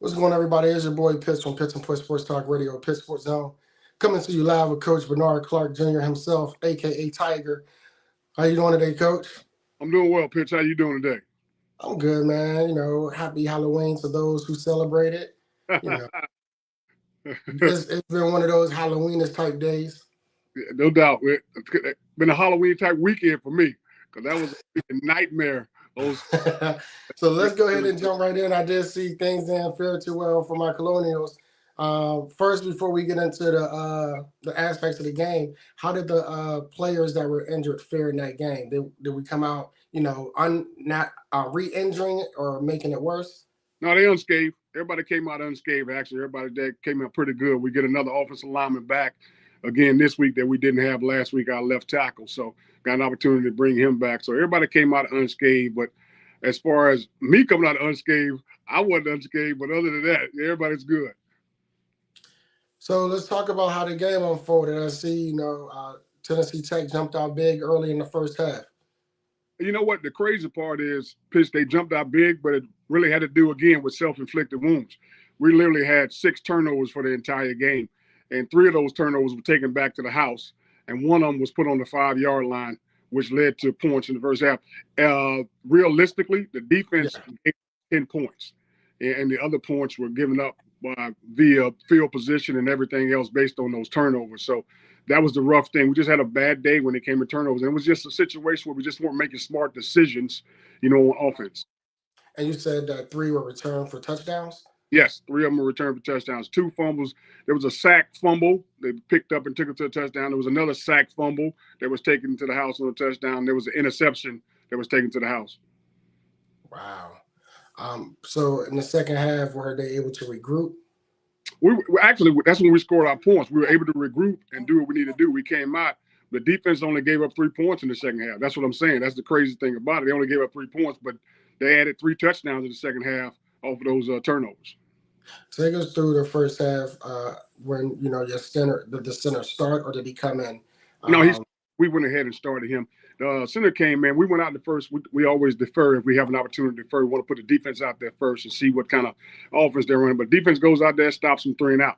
What's going on, everybody? It's your boy Pitts from Pitts and Push Sports Talk Radio, Pitt Sports Zone. Coming to you live with Coach Bernard Clark Jr. himself, aka Tiger. How you doing today, Coach? I'm doing well, Pitch. How you doing today? I'm good, man. Happy Halloween to those who celebrate it. You know, it's been one of those Halloweenish type days. Yeah, no doubt. It's been a Halloween type weekend for me because that was a nightmare. So let's go ahead and jump right in. I did see things didn't fare too well for my Colonials. First, before we get into the aspects of the game, how did the players that were injured fare in that game? Did we come out, not re-injuring it or making it worse? No, they unscathed. Everybody came out unscathed. Actually, everybody that came out pretty good. We get another offensive lineman back again this week that we didn't have last week, our left tackle. So got an opportunity to bring him back. So everybody came out unscathed. But as far as me coming out unscathed, I wasn't unscathed. But other than that, everybody's good. So let's talk about how the game unfolded. I see, Tennessee Tech jumped out big early in the first half. You know what? The crazy part is, Pitch, they jumped out big, but it really had to do, again, with self-inflicted wounds. We literally had 6 turnovers for the entire game, and 3 of those turnovers were taken back to the house, and one of them was put on the 5-yard line, which led to points in the first half. Realistically, the defense gave 10 points, and the other points were given up via field position and everything else based on those turnovers. So that was the rough thing. We just had a bad day when it came to turnovers. And it was just a situation where we just weren't making smart decisions, on offense. And you said that 3 were returned for touchdowns? Yes, 3 of them were returned for touchdowns. 2 fumbles. There was a sack fumble. They picked up and took it to a touchdown. There was another sack fumble that was taken to the house on a touchdown. There was an interception that was taken to the house. Wow. So in the second half, were they able to regroup? We actually, that's when we scored our points. We were able to regroup and do what we needed to do. We came out. The defense only gave up 3 points in the second half. That's what I'm saying. That's the crazy thing about it. They only gave up 3 points, but they added 3 touchdowns in the second half off of those turnovers. Take us through the first half when, your center, did the center start or did he come in? No, we went ahead and started him. The center came in. We went out the first. We always defer if we have an opportunity to defer. We want to put the defense out there first and see what kind of offense they're running. But defense goes out there, stops them 3 and out.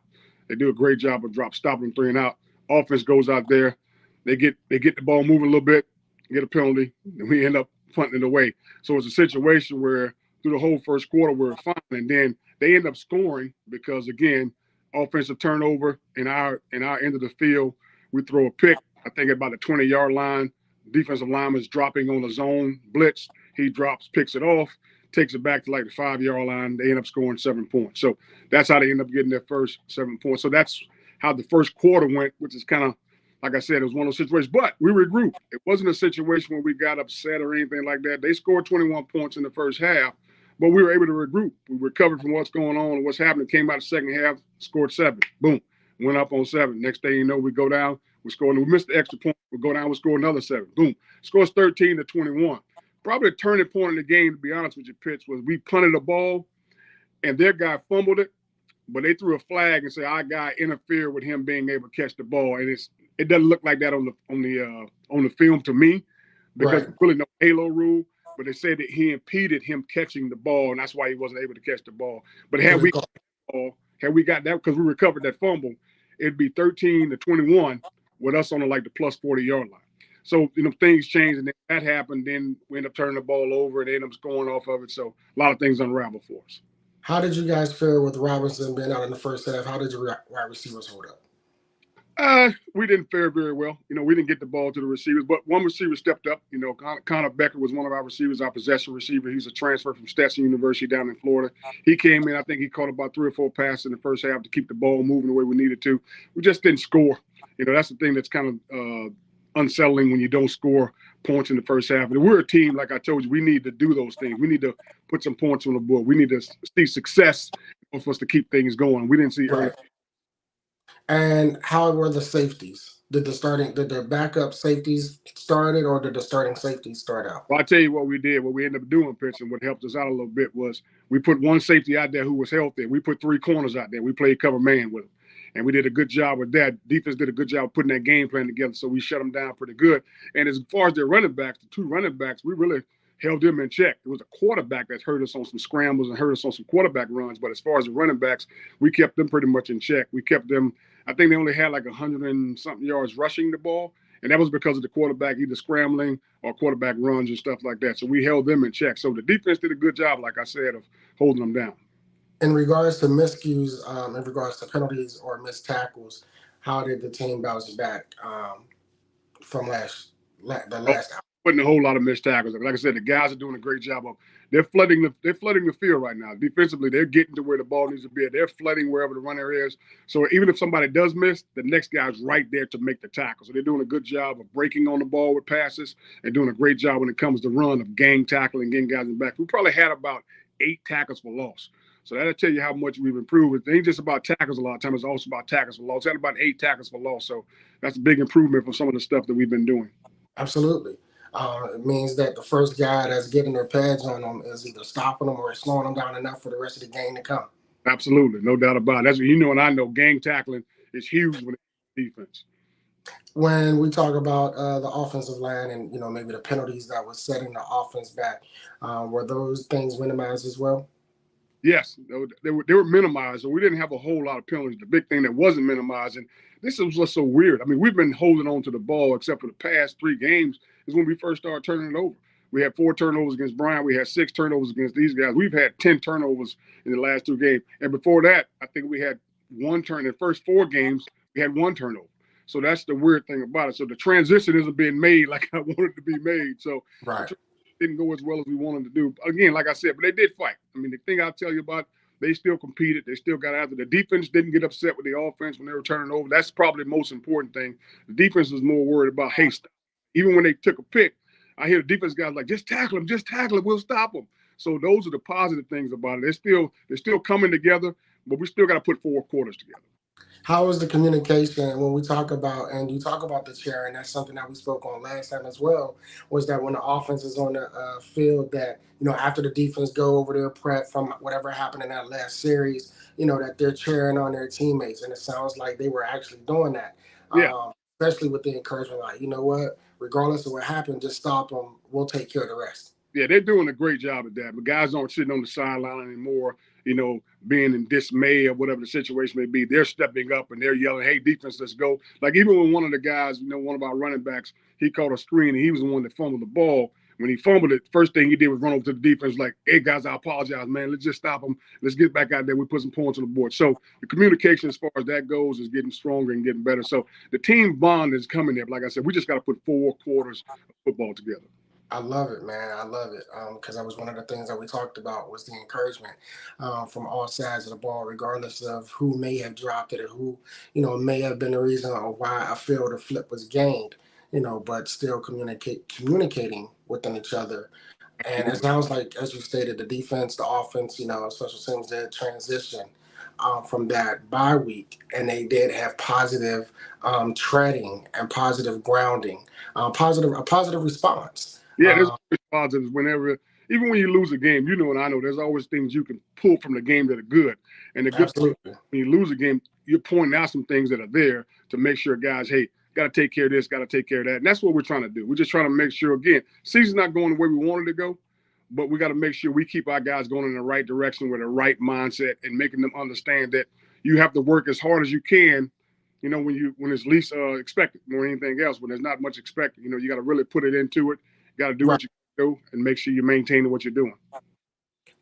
They do a great job of stopping them 3 and out. Offense goes out there. They get the ball moving a little bit, get a penalty, and we end up punting it away. So it's a situation where through the whole first quarter we were fine, and then they end up scoring because, again, offensive turnover in our end of the field. We throw a pick, I think about the 20-yard line. Defensive lineman is dropping on the zone blitz. He drops, picks it off, takes it back to like the 5-yard line. They end up scoring 7 points. So that's how they end up getting their first 7 points. So that's how the first quarter went, which is kind of, like I said, it was one of those situations. But we regrouped. It wasn't a situation where we got upset or anything like that. They scored 21 points in the first half, but we were able to regroup. We recovered from what's going on and what's happening. Came out the second half, scored 7. Boom. Went up on 7. Next thing you know, we go down. We score. We missed the extra point. We go down. We score another 7. Boom. Scores 13-21. Probably the turning point in the game, to be honest with you, Pitch, was we punted the ball, and their guy fumbled it, but they threw a flag and said our guy interfered with him being able to catch the ball, and it doesn't look like that on the film to me because there's really no halo rule. But they said that he impeded him catching the ball, and that's why he wasn't able to catch the ball. But had we got that because we recovered that fumble, it'd be 13-21 with us on the plus 40-yard line. So, things changed, and then that happened. Then we end up turning the ball over, and they end up scoring off of it. So a lot of things unravel for us. How did you guys fare with Robinson being out in the first half? How did your wide receivers hold up? We didn't fare very well. We didn't get the ball to the receivers, but one receiver stepped up. Connor Becker was one of our receivers, our possession receiver. He's a transfer from Stetson University down in Florida. He came in. I think he caught about 3 or 4 passes in the first half to keep the ball moving the way we needed to. We just didn't score. That's the thing that's kind of unsettling when you don't score points in the first half. And we're a team, like I told you, we need to do those things. We need to put some points on the board. We need to see success for us to keep things going. We didn't see early. And how were the safeties? Did the backup safeties started, or did the starting safeties start out? Well, I'll tell you what we did. What we ended up doing, Pitch, and what helped us out a little bit was we put one safety out there who was healthy. We put 3 corners out there. We played cover man with them. And we did a good job with that. Defense did a good job putting that game plan together, so we shut them down pretty good. And as far as their running backs, the 2 running backs, we really held them in check. It was a quarterback that hurt us on some scrambles and hurt us on some quarterback runs. But as far as the running backs, we kept them pretty much in check. We kept them. I think they only had like 100 and something yards rushing the ball, and that was because of the quarterback either scrambling or quarterback runs and stuff like that. So we held them in check. So the defense did a good job, like I said, of holding them down. In regards to miscues, in regards to penalties or missed tackles, how did the team bounce back from the Oh, last out? putting a whole lot of missed tackles. Like I said, the guys are doing a great job of they're flooding the field right now. Defensively, they're getting to where the ball needs to be. They're flooding wherever the runner is. So even if somebody does miss, the next guy's right there to make the tackle. So they're doing a good job of breaking on the ball with passes and doing a great job when it comes to run of gang tackling, getting guys in back. We probably had about 8 tackles for loss. So that'll tell you how much we've improved. It ain't just about tackles a lot of times. It's also about tackles for loss. We had about 8 tackles for loss. So that's a big improvement from some of the stuff that we've been doing. Absolutely. It means that the first guy that's getting their pads on them is either stopping them or slowing them down enough for the rest of the game to come. Absolutely, no doubt about it. That's what you know, and I know gang tackling is huge when it's defense. When we talk about the offensive line and maybe the penalties that was setting the offense back, were those things minimized as well? Yes, they were minimized, so we didn't have a whole lot of penalties. The big thing that wasn't minimized, and this was just so weird. I mean, we've been holding on to the ball except for the past 3 games is when we first started turning it over. We had 4 turnovers against Brian. We had 6 turnovers against these guys. We've had 10 turnovers in the last 2 games, and before that, I think we had one turn. In the first 4 games, we had 1 turnover. So that's the weird thing about it. So the transition isn't being made like I wanted it to be made. So Right. didn't go as well as we wanted to do. Again, like I said, but they did fight. I mean, the thing I'll tell you about, they still competed. They still got after. The defense didn't get upset with the offense when they were turning over. That's probably the most important thing. The defense was more worried about, hey, stop. Even when they took a pick, I hear the defense guys like, just tackle him, we'll stop him. So those are the positive things about it. They're still coming together, but we still got to put 4 quarters together. How is the communication when we talk about, and you talk about the chair, and that's something that we spoke on last time as well, was that when the offense is on the field, that, after the defense go over their prep from whatever happened in that last series, that they're cheering on their teammates. And it sounds like they were actually doing that, Yeah. especially with the encouragement, like, you know what, regardless of what happened, just stop them. We'll take care of the rest. Yeah, they're doing a great job at that. But guys aren't sitting on the sideline anymore, being in dismay or whatever the situation may be. They're stepping up and they're yelling, hey, defense, let's go. Like even when one of the guys, one of our running backs, he caught a screen and he was the one that fumbled the ball. When he fumbled it, first thing he did was run over to the defense like, hey, guys, I apologize, man. Let's just stop him. Let's get back out there. We put some points on the board. So the communication as far as that goes is getting stronger and getting better. So the team bond is coming there. But like I said, we just got to put 4 quarters of football together. I love it, man. I love it because that was one of the things that we talked about was the encouragement from all sides of the ball, regardless of who may have dropped it or who may have been the reason or why a field or flip was gained. But still communicating within each other. And it sounds like, as you stated, the defense, the offense, special teams did transition from that bye week, and they did have positive treading and positive grounding, a positive response. Yeah, there's always positives whenever, even when you lose a game, and I know there's always things you can pull from the game that are good. And the good thing, Absolutely. when you lose a game, you're pointing out some things that are there to make sure guys, hey, got to take care of this, got to take care of that. And that's what we're trying to do. We're just trying to make sure, again, season's not going the way we wanted to go, but we got to make sure we keep our guys going in the right direction with the right mindset and making them understand that you have to work as hard as you can. When it's least expected more than anything else, when there's not much expected, you got to really put it into it. You got to do Right. what you do and make sure you're maintaining what you're doing.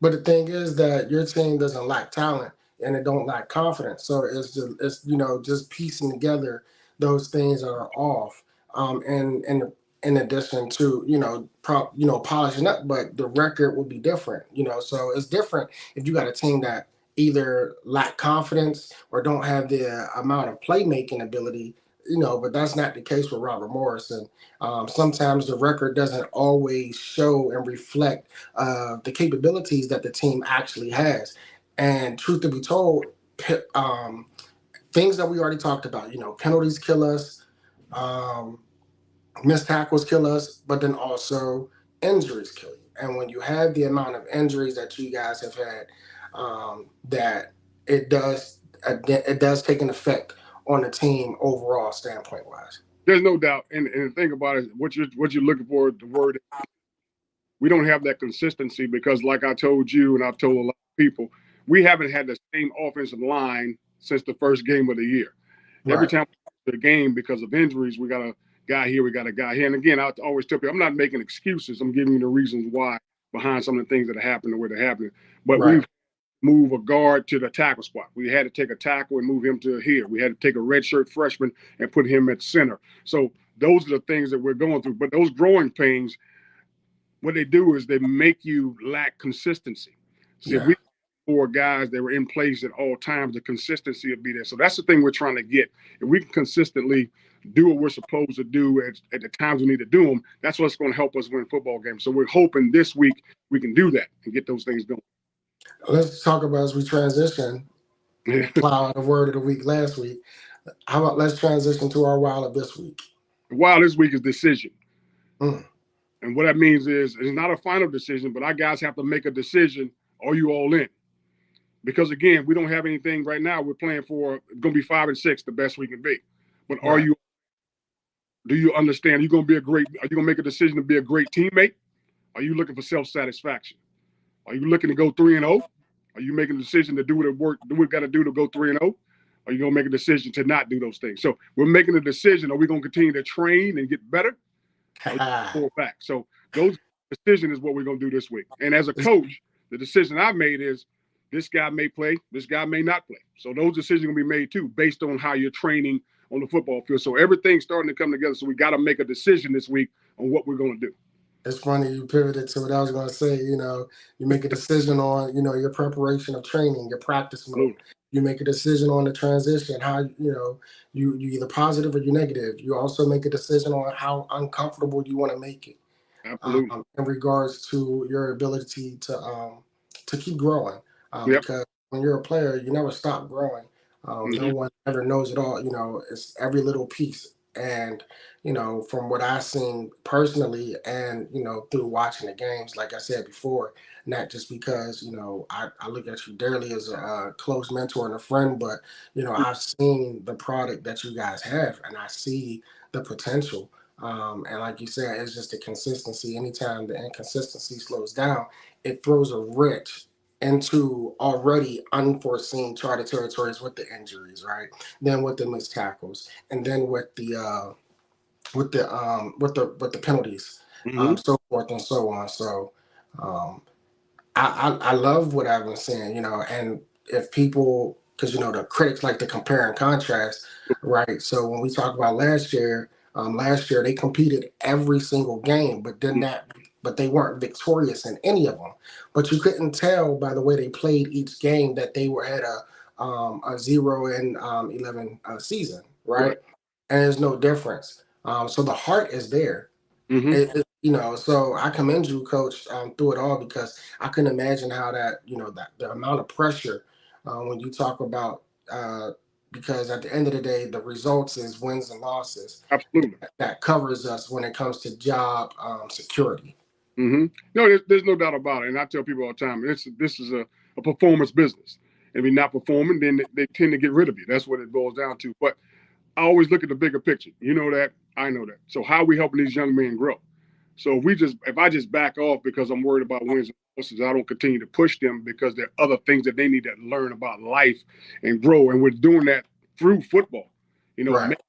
But the thing is that your team doesn't lack talent and it don't lack confidence. So it's just piecing together those things that are off. And in addition to polishing up, but the record will be different. So it's different if you got a team that either lack confidence or don't have the amount of playmaking ability. But that's not the case with Robert Morrison. Sometimes the record doesn't always show and reflect the capabilities that the team actually has. And truth to be told, things that we already talked about, penalties kill us, um, missed tackles kill us, but then also injuries kill you. And when you have the amount of injuries that you guys have had, that it does take an effect on the team overall standpoint wise. There's no doubt. And the thing about it, what you're looking for, the word we don't have that consistency because, like I told you, and I've told a lot of people, we haven't had the same offensive line since the first game of the year. Every Right. time we the game because of injuries, we got a guy here, we got a guy here. And again, I always tell people, I'm not making excuses. I'm giving you the reasons why behind some of the things that happened the way they happened. But Right. we've moved a guard to the tackle spot. We had to take a tackle and move him to here. We had to take a redshirt freshman and put him at center. So those are the things that we're going through. But those growing pains, what they do is they make you lack consistency. See, if Yeah. we four guys that were in place at all times, the consistency would be there. So that's the thing we're trying to get. If we can consistently do what we're supposed to do at the times we need to do them, that's what's going to help us win football games. So we're hoping this week we can do that and get those things going. Let's talk about as we transition. We plowed the word of the week last week. How about let's transition to our wild of this week? While this week is decision. Mm. And what that means is it's not a final decision, but our guys have to make a decision. Are you all in? Because again, we don't have anything right now. We're playing for going to be 5-6, the best we can be. But are Right. you? Do you understand? Are you going to be a great? Are you going to make a decision to be a great teammate? Are you looking for self-satisfaction? Are you looking to go 3-0? Are you making a decision to do what it work? Do what got to do to go 3-0? Are you going to make a decision to not do those things? So we're making a decision. Are we going to continue to train and get better? Or pull back? So those decision is what we're going to do this week. And as a coach, the decision I made is this guy may play, this guy may not play. So those decisions are going to be made too, based on how you're training on the football field. So everything's starting to come together. So we got to make a decision this week on what we're going to do. It's funny you pivoted to what I was going to say. You make a decision on your preparation of training, your practice mode. Absolutely. You make a decision on the transition, how you either positive or you negative. You also make a decision on how uncomfortable you want to make it, Absolutely. in regards to your ability to keep growing. Yep. Because when you're a player, you never stop growing. No Mm-hmm. one ever knows it all. It's every little piece. And from what I've seen personally, and through watching the games, like I said before, not just because I look at you dearly as a close mentor and a friend, but I've seen the product that you guys have, and I see the potential. And like you said, it's just the consistency. Anytime the inconsistency slows down, it throws a wrench into already unforeseen charted territories with the injuries, right? Then with the missed tackles, and then with the penalties, Mm-hmm. so forth and so on. So um, I love what I've been saying, and if people, because the critics like to compare and contrast, right? So when we talk about last year they competed every single game, but they weren't victorious in any of them. But you couldn't tell by the way they played each game that they were at a 0-11 season, Right. right? And there's no difference. So the heart is there. Mm-hmm. So I commend you, Coach, through it all, because I can imagine how that the amount of pressure when you talk about, because at the end of the day, the results is wins and losses Absolutely. that covers us when it comes to job security. Mm-hmm. No, there's no doubt about it. And I tell people all the time, this is a performance business. If you're not performing, then they tend to get rid of you. That's what it boils down to. But I always look at the bigger picture. You know that. I know that. So how are we helping these young men grow? So if I just back off because I'm worried about wins and losses, I don't continue to push them because there are other things that they need to learn about life and grow. And we're doing that through football. You know, Right.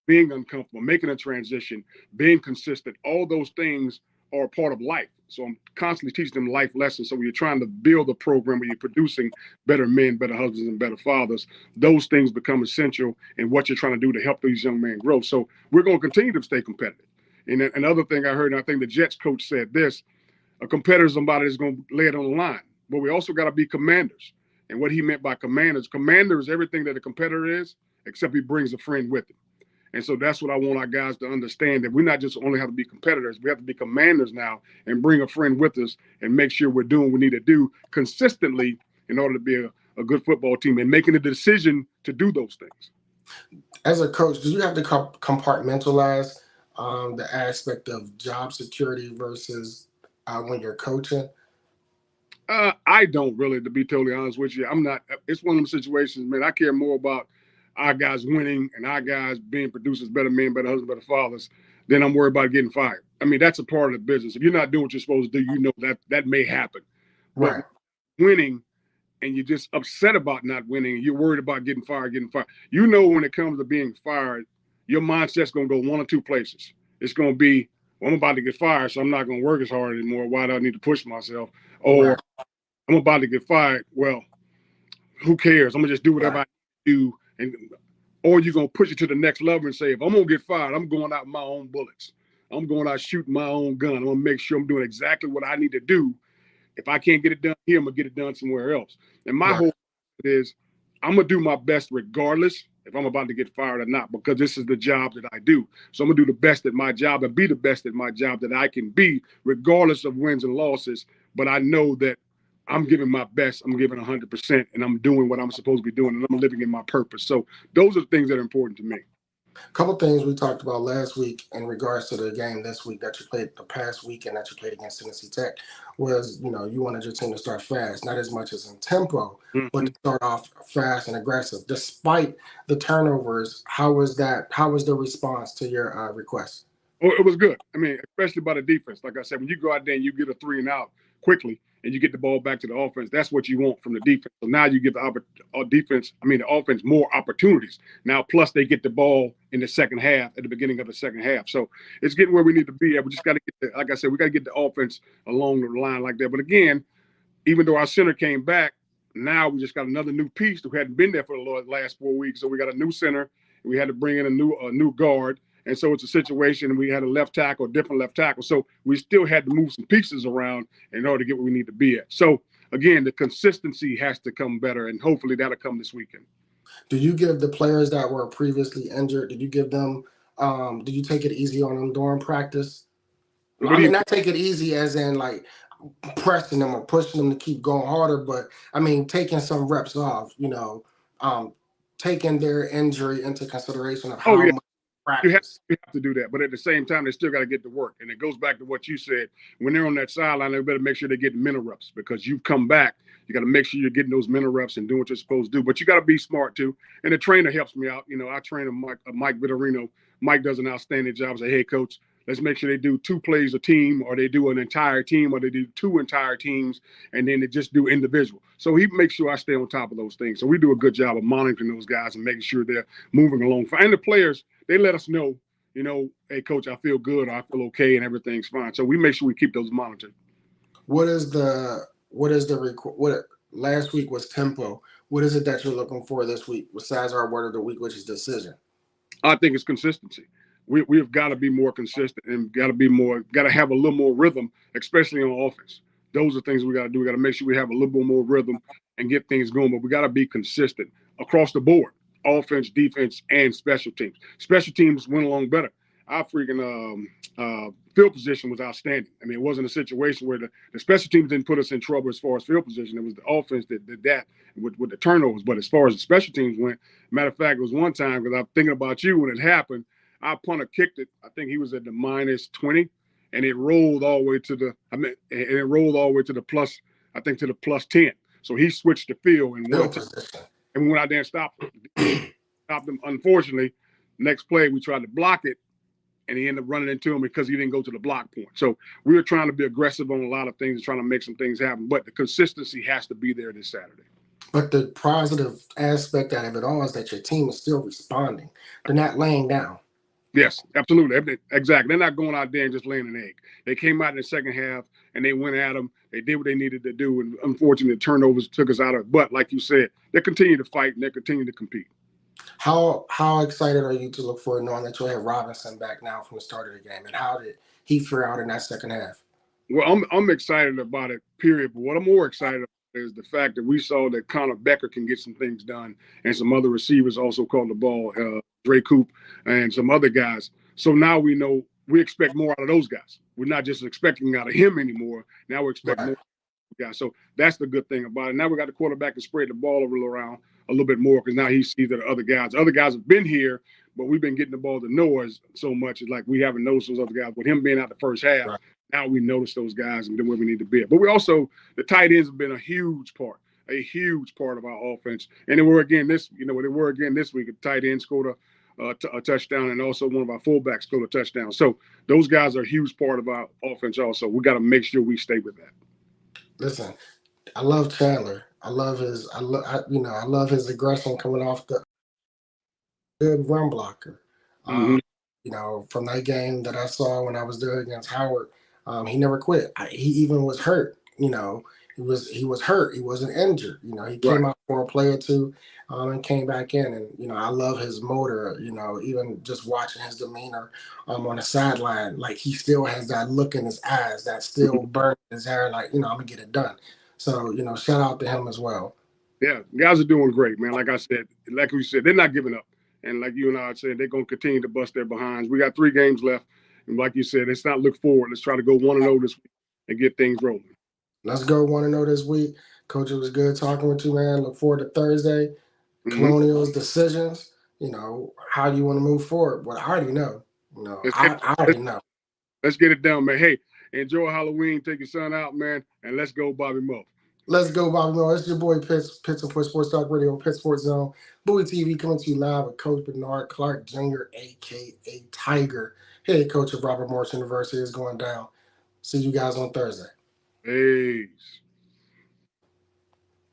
being uncomfortable, making a transition, being consistent, all those things are a part of life. So I'm constantly teaching them life lessons. So when you're trying to build a program where you're producing better men, better husbands, and better fathers, those things become essential in what you're trying to do to help these young men grow. So we're going to continue to stay competitive. And another thing I heard, and I think the Jets coach said this, a competitor is somebody that's going to lay it on the line. But we also got to be commanders. And what he meant by commander is everything that a competitor is, except he brings a friend with him. And so that's what I want our guys to understand, that we not just only have to be competitors, we have to be commanders now and bring a friend with us and make sure we're doing what we need to do consistently in order to be a good football team and making a decision to do those things. As a coach, do you have to compartmentalize the aspect of job security versus when you're coaching? I don't really, to be totally honest with you. I'm not. It's one of them situations, man. I care more about our guys winning and our guys being producers, better men, better husbands, better fathers, then I'm worried about getting fired. I mean, that's a part of the business. If you're not doing what you're supposed to do, you know that may happen. But Right. winning and you're just upset about not winning, you're worried about getting fired. You know, when it comes to being fired, your mindset's going to go one or two places. It's going to be, well, I'm about to get fired, so I'm not going to work as hard anymore. Why do I need to push myself? Or Right. I'm about to get fired. Well, who cares? I'm going to just do whatever Right. I do. And or you're going to push it to the next level and say, if I'm going to get fired, I'm going out with my own bullets. I'm going out shooting my own gun. I'm going to make sure I'm doing exactly what I need to do. If I can't get it done here, I'm going to get it done somewhere else. And my Right. whole is I'm going to do my best regardless if I'm about to get fired or not, because this is the job that I do. So I'm going to do the best at my job and be the best at my job that I can be, regardless of wins and losses. But I know that I'm giving my best. I'm giving 100%, and I'm doing what I'm supposed to be doing, and I'm living in my purpose. So those are the things that are important to me. A couple things we talked about last week in regards to the game this week that you played the past weekend that you played against Tennessee Tech was, you wanted your team to start fast, not as much as in tempo, but Mm-hmm. to start off fast and aggressive. Despite the turnovers, how was that? How was the response to your request? Oh, it was good. I mean, especially by the defense. Like I said, when you go out there and you get a 3-and-out quickly and you get the ball back to the offense, that's what you want from the defense. So now you give the the offense more opportunities. Now, plus they get the ball in the second half, at the beginning of the second half. So it's getting where we need to be. We just got to get, like I said, we got to get the offense along the line like that. But again, even though our center came back, now we just got another new piece who hadn't been there for the last 4 weeks. So we got a new center. We had to bring in a new guard. And so it's a situation, and we had a left tackle, a different left tackle. So we still had to move some pieces around in order to get where we need to be at. So again, the consistency has to come better, and hopefully that'll come this weekend. Did you give the players that were previously injured? Did you give them? Did you take it easy on them during practice? What I do mean, you? not take it easy as in like pressing them or pushing them to keep going harder, but I mean, taking some reps off, um, taking their injury into consideration of Oh how yeah. much You have, practice. you have to do that. But at the same time, they still got to get to work. And it goes back to what you said. When they're on that sideline, they better make sure they get mental reps because you've come back. You got to make sure you're getting those mental reps and doing what you're supposed to do. But you got to be smart too. And the trainer helps me out. I train Mike Vittorino. Mike does an outstanding job as a head coach. Let's make sure they do 2 plays a team, or they do an entire team, or they do 2 entire teams, and then they just do individual. So he makes sure I stay on top of those things. So we do a good job of monitoring those guys and making sure they're moving along. And the players, they let us know, hey, coach, I feel good, or I feel okay, and everything's fine. So we make sure we keep those monitored. What last week was tempo. What is it that you're looking for this week besides our word of the week, which is decision? I think it's consistency. We've got to be more consistent and got to have a little more rhythm, especially on offense. Those are things we got to do. We got to make sure we have a little bit more rhythm and get things going, but we got to be consistent across the board, offense, defense, and special teams. Special teams went along better. Our freaking field position was outstanding. I mean, it wasn't a situation where the special teams didn't put us in trouble as far as field position. It was the offense that did that with the turnovers. But as far as the special teams went, matter of fact, it was one time, because I'm thinking about you when it happened, our punter kicked it. I think he was at the -20, and it rolled all the way to the plus, I think to the +10. So he switched the field and Field went to, position. and we went out there and stopped him. Unfortunately, next play we tried to block it, and he ended up running into him because he didn't go to the block point. So we were trying to be aggressive on a lot of things and trying to make some things happen. But the consistency has to be there this Saturday. But the positive aspect out of it all is that your team is still responding. They're not laying down. Yes, absolutely. Exactly. They're not going out there and just laying an egg. They came out in the second half and they went at them. They did what they needed to do. And unfortunately, the turnovers took us out of it. But like you said, they continue to fight and they continue to compete. How excited are you to look forward knowing that you'll have Robinson back now from the start of the game? And how did he fare out in that second half? Well, I'm excited about it, period. But what I'm more excited about is the fact that we saw that Connor Becker can get some things done, and some other receivers also caught the ball, Dre Coop and some other guys. So now we know we expect more out of those guys. We're not just expecting out of him anymore. Now we expect Right. more guys. So that's the good thing about it. Now we got the quarterback to spread the ball around a little bit more because now he sees that the other guys. Other guys have been here, but we've been getting the ball to Noah's so much. It's like we haven't noticed those other guys. With him being out the first half, Right. now we notice those guys and then where we need to be. But we also, the tight ends have been a huge part. a huge part of our offense. And they were again this, they were again this week. A tight end scored a touchdown, and also one of our fullbacks scored a touchdown. So those guys are a huge part of our offense. Also, we got to make sure we stay with that. Listen, I love Chandler. I love his. I love his aggression coming off the good run blocker. Mm-hmm. From that game that I saw when I was there against Howard, he never quit. He even was hurt. He was hurt. He wasn't injured. He Right. came out for a play or two, and came back in. And I love his motor. Even just watching his demeanor, on the sideline, like he still has that look in his eyes, that still burn in his hair. Like I'm gonna get it done. So shout out to him as well. Yeah, guys are doing great, man. Like I said, like we said, they're not giving up. And like you and I are saying, they're going to continue to bust their behinds. We got 3 games left. And like you said, let's not look forward. Let's try to go 1-0 this week and get things rolling. Let's go 1-0 this week. Coach, it was good talking with you, man. Look forward to Thursday. Mm-hmm. Colonials decisions, how you want to move forward. Well, I already know. Let's, I already know. let's get it done, man. Hey, enjoy Halloween. Take your son out, man. And let's go, Bobby Mo. Let's go, Bobby Moore. It's your boy, Pitts and Push Sports Talk Radio, Pitts Sports Zone. Bowie TV coming to you live with Coach Bernard Clark Jr., a.k.a. Tiger. Head coach of Robert Morris University is going down. See you guys on Thursday. Peace.